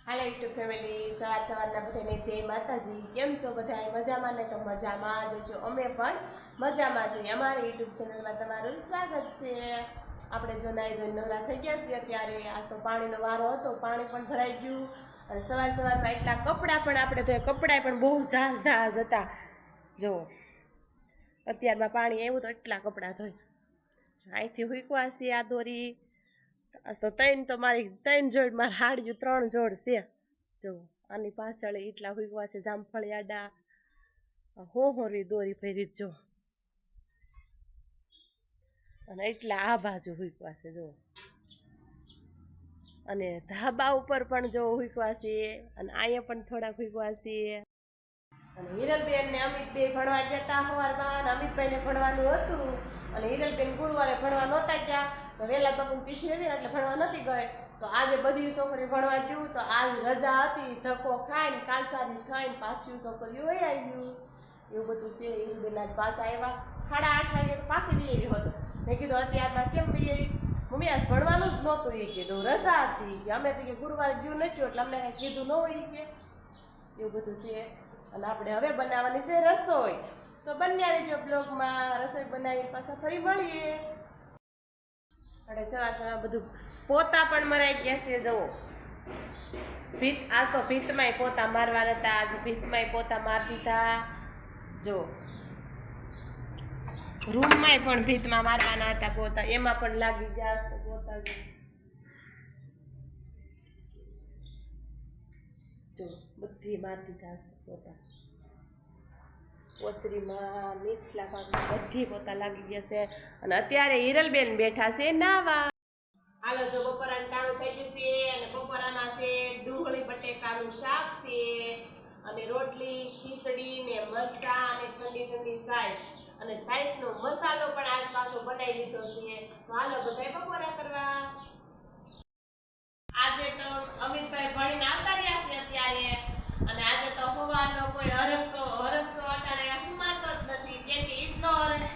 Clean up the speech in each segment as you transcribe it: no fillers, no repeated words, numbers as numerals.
હાલો YouTube family, સવારના બધાને જય માતાજી. કેમ છો બધા? મજામાં ને? તો મજામાં જ છો. અમે પણ મજામાં છીએ. અમારી યુટ્યુબ ચેનલમાં તમારું સ્વાગત છે. આપણે જો નાઈ ધોઈને નવરા થઈ ગયા છીએ અત્યારે. આજ તો પાણીનો વારો હતો, પાણી પણ ભરાઈ ગયું અને સવારમાં એટલા કપડાં પણ આપણે તો કપડાં પણ બહુ ઝાઝ હતા. જુઓ અત્યારમાં પાણી આવ્યું તો એટલા કપડાં ધોઈ અહીંથી હુકવા છીએ આ દોરી. તો મારી ત્રણ જોડ, મારે હાડ્યું 3 જોડ છે. જો આની પાછળ એટલા હુકવા છે, જામફળી આડા હોરી દોરી ફેરી જો, અને એટલા આ બાજુ હુકવા છે જો, અને ધાબા ઉપર પણ જો હુકવા છે, અને અહીંયા પણ થોડાક હુકવા છે. અને હિરલબેન ને અમિતભાઈ ભણવા ગયા હતા સવારમાં, અને અમિતભાઈને ભણવાનું હતું, અને હિરલબેન ગુરુવારે ભણવા નહોતા ગયા. તો વહેલા બાપુની તિથિ હતી ને એટલે ભણવા નથી ગઈ. તો આજે બધી છોકરી ભણવા ગયું. તો આજ રજા હતી, ધક્કો ખાઈને કાલસારી થઈને પાછું છોકરીઓ વહી આવ્યું. એવું બધું છે. હિરલબેન આજ પાછા આવ્યા 8:30 વાગે પાછી બી એવી હતો. મેં કીધું અત્યારમાં કેમ બી એવી? મમ્મી આજ ભણવાનું જ નહોતું. એ કીધું રજા હતી કે અમે તો કે ગુરુવારે ગયું નથી એટલે અમને કાંઈ કીધું ન હોય કે એવું બધું છે. અને આપણે હવે બનાવવાની છે રસોઈ. તો બન્યા રહેજો બ્લોગમાં. રસોઈ બનાવી પાછા ફરી મળીએ. આપણે સવાર બધું પોતા પણ મરાઈ ગયા છે. જુઓ ભીત, આજ તો ભીતમાંય પોતા મારવા હતા. આજે ભીતમાંય પોતા મારી દીધા. જો રૂમમાંય પણ ભીતમાં મારવાના હતા પોતા, એમાં પણ લાગી ગયા છે પોતા. જો બધી મારી દીધા છે પોતા. ઓસરીમાં નીચલા ભાગમાં બધી પોતા લાગી ગયા છે. અને અત્યારે હિરલબેન બેઠા છે નાવા. હાલો જો બપોરાનું ટાણું થઈ ગયું છે, અને બપોરાના છે ડુંગળી બટેકાનું શાક છે, અને રોટલી, ખીચડી ને મરચાં અને ઠંડી ઠંડી છાશ, અને છાશનો મસાલો પણ આજ પાછો બનાવી લીધો છે. તો હાલો બધાય બપોરા કરવા. આજે તો અમિતભાઈ ભણીને આવતા રહ્યા છે અત્યારે, અને આજે તો સવારનો કોઈ હરખતો અટાણે હુમાતો જ નથી. કેમ કે એટલો હરખ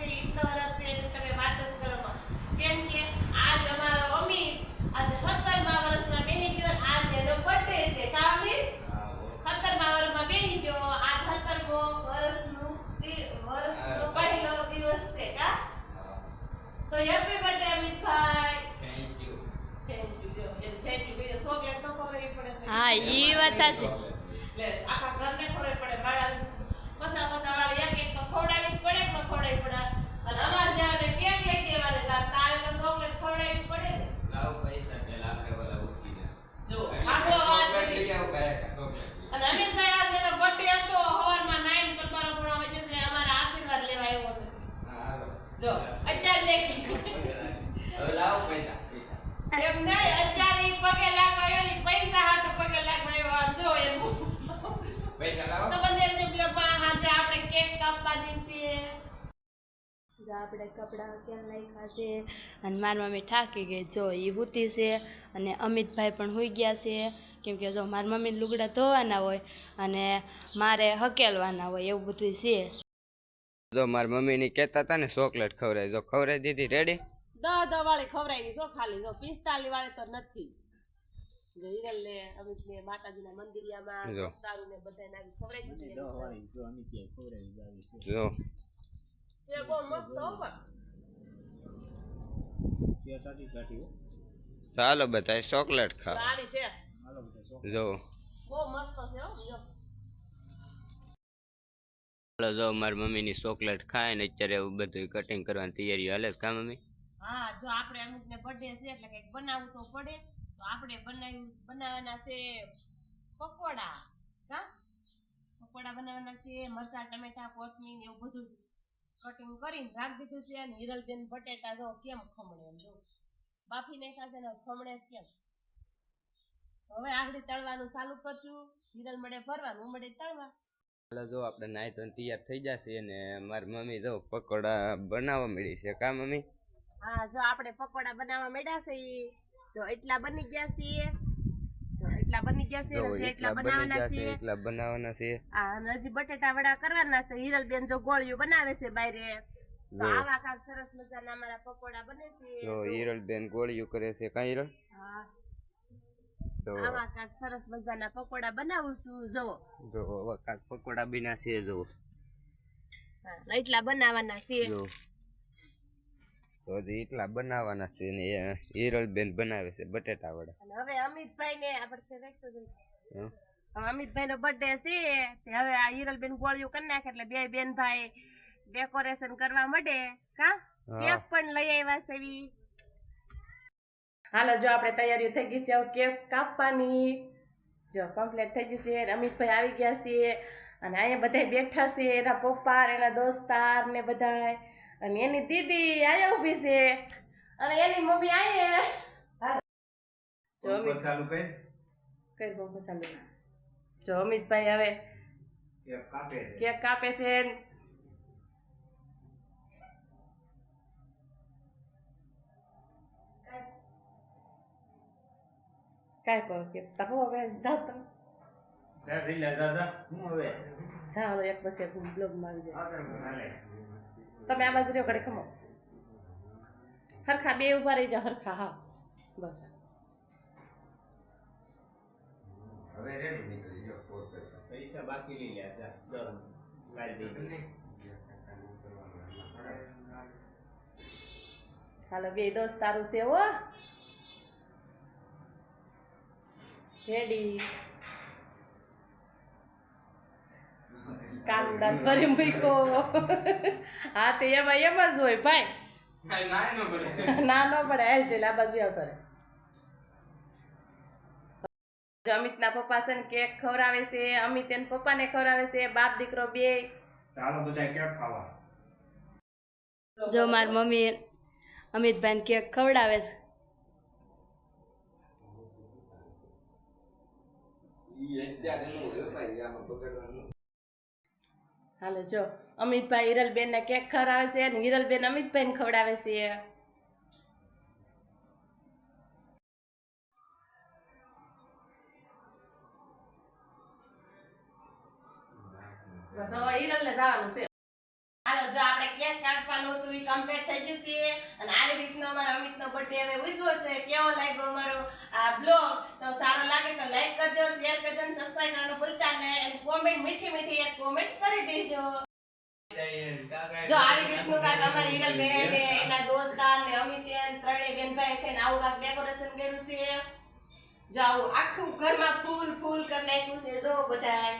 છે તમે વાત જ કરો. કેમ કે આજ અમારો અમિત આજે 17મા વર્ષમાં બેહી ગયો. આજ એનો બર્થડે છે. કા અમિત? 17મા વર્ષમાં બેહી ગયો. આજ 17મો વર્ષનો પહેલો દિવસ છે. કા તો હેપી બર્થડે અમિતભાઈ. હા ઈ વાત છે. લે આખા ઘરને ખબર પડે. માળા પસા વાળી એક તો ખવડાવી જ પડે કે ન ખવડાવી પડે. અને અમાર જેવાને કેક લઈ દેવાને, તારે તો ચોકલેટ ખવડાવી પડે ને. લાવ પૈસા પેલા આપણે ઓલા ઉસીના જો આટલો વાત લઈ આવ કાયા ચોકલેટ. અને અમિતભાઈ આજે એનો બર્થડે હતો. સવારમાં 9 પર મારો પણ આવે છે અમારા આશીર્વાદ લેવા આવ્યો નથી. હાલો જો અત્યારે લેખ હવે લાવ પૈસા. એમ નહીં, અત્યારે ઈ પગે લાગવાયો ને પૈસા હાટુ પગે લાગવાયો. આમ જો એમ પૈસા લાવો તો બંને બ્લોગમાં આજે આપણે કેક કાપવાની છે. જો આપણે કપડાં કેમ નાખ્યા છે, અને મારી મમ્મી થાકી ગઈ. જો એ હુતી છે, અને અમિતભાઈ પણ હુઈ ગયા છે. કેમ કે જો મારી મમ્મીને લુગડા ધોવાના હોય અને મારે હકેલવાના હોય, એવું બધું છે. જો મારી મમ્મીની કહેતા હતા ને ચોકલેટ ખવડાવી, જો ખવડાવી દીધી. રેડી 10 વાળી ખવડાવી જો, ખાલી જો 45 વાળી તો નથી. જો હિરલ ને અમિત ને માતાજીના મંદિરિયામાં દસ્તારું ને બધા નાખી ખવડાવી દીધી. 10 વાળી જો અમિત ખવડાવી જાવી છે. જો એ બહુ મસ્ત હો. પણ ચાટી ચાલો બધા ચોકલેટ ખાવ. સારી છે. હાલો બધા ચોકલેટ જો બહુ મસ્ત છે હો. જો હાલો જો મારી મમ્મીની ચોકલેટ ખાય ને અત્યારે એવું બધું કટિંગ કરવાની તૈયારી હાલે. કા મમ્મી? હા જો આપણે અમુકને બર્થડે છે એટલે કંઈક બનાવવું તો પડે. તો આપણે બનાવવાના છે પકોડા. કા પકોડા બનાવવાના છે. મરચાં, ટમેટા, કોથમીર એવું બધું કટિંગ કરીને રાખી દીધું છે. અને હિરલબેન બટેટા જો કેમ ખમણે એમ જો બાફી નાખ્યા છે ને ખમણે કેમ. હવે આગળ તળવાનું ચાલુ કરશું. હિરલ મળે ભરવાનું, મળે તળવા. હાલો જો આપણે નાઈ તો તૈયાર થઈ જશે, અને મારી મમ્મી જો પકોડા બનાવવા મળી છે. કા મમ્મી? હા જો આપણે પકોડા બનાવવા માંડ્યા છે. જો એટલા બની ગયા છે. જો એટલા બની ગયા છે. એટલા બનાવવાના છે. એટલા બનાવવાના છે. હા અને હજી બટેટા વડા કરવાના છે. હિરલબેન જો ગોળીઓ બનાવે છે બાયરે. તો આવા કાક સરસ મજાના અમારા પકોડા બને છે. જો હિરલબેન ગોળીઓ કરે છે. કા હિરલ? હા તો આવા કાંક સરસ મજાના પકોડા બનાવું છું જુઓ. જો હવે કાંક પકોડા બીના છે જો હા, એટલા બનાવવાના છે. જો તો હજી એટલા બનાવવાના છે ને હિરલબેન બનાવે છે બટેટા વડા. અને હવે અમિતભાઈ ને આપણે રાખતો જઈએ. હં? હવે અમિતભાઈ નો બર્થડે છે તે હવે આ હિરલબેન ગોળિયું કરી નાખે એટલે બે બેન ભાઈ ડેકોરેશન કરવા માંડે. કા કેક પણ લઈ આવ્યા છે એવી. હાલો જો આપણે તૈયારીઓ થઈ ગઈ છે હવે કેક કાપવાની. જો કમ્પ્લીટ થઈ ગયું છે. અમિતભાઈ આવી ગયા છે અને અહીંયા બધા બેઠા છે એના પપ્પા એના દોસ્તાર ને બધા અને એની દીદી અહીંયા ઊભી છે અને એની મમ્મી અહીંયા. જો અમિત ચાલુ કર કઈ પંખો ચાલુ. જો અમિતભાઈ હવે કેક કાપે છે. કાંઈ કહો કે તમે હવે જાઓ તમે જાઓ એક પછી એક બ્લોગમાં આવી જાય. તમે આ બાજુ રહ્યો ઘડી ખમો હરખા બે ઊભા રહી જાઓ હરખા. હા બસ પૈસા બાકી લઈ લે જા ગરમ કાઢી દે. હાલો બે દોસ્તારું છે હો રેડી. કાંદાન ભરી મૂકો. હા તે એમાં એમ જ હોય ભાઈ. ના ન પડે હેલ છે આ બાજુ આવતો રહે. અમિતના પપ્પા છે ને કેક ખવડાવે છે. અમિત એના પપ્પાને ખવડાવે છે. બાપ દીકરો બે. ચાલો બધા કેક ખાવા. જો મારી મમ્મી અમિતભાઈને કેક ખવડાવે છે. હાલો જો અમિતભાઈ હિરલબેન ને કેક ખવડાવે છે અને હિરલબેન અમિતભાઈને ખવડાવે છે. બસ હવે હિરલને જવાનું છે. હાલો જો આપણે કેક કાપવાનું હતું એ કમ્પ્લીટ થઈ ગયું છે અને આવી રીતનો અમારો અમિતનો બર્થડે હવે ઉજવો છે. કેવો લાગ્યો અમારો આ બ્લોગ? તો સારો લાગે તો લાઈક કરજો, શેર કરજો અને સબસ્ક્રાઇબ કરવાનું ભૂલતા નહીં. કોમેન્ટ મીઠી મીઠી એક કોમેન્ટ કરી દેજો. જો આવી રીતનું કાંક અમારી હિરલબેન ને એના દોસ્તાર ને અમિત ત્રણેય બેન ભાઈ થઈને આવું કાંક ડેકોરેશન કર્યું છે. જો આવું આખું ઘરમાં ફૂલ ફૂલ કરી નાખ્યું છે જો બધાય.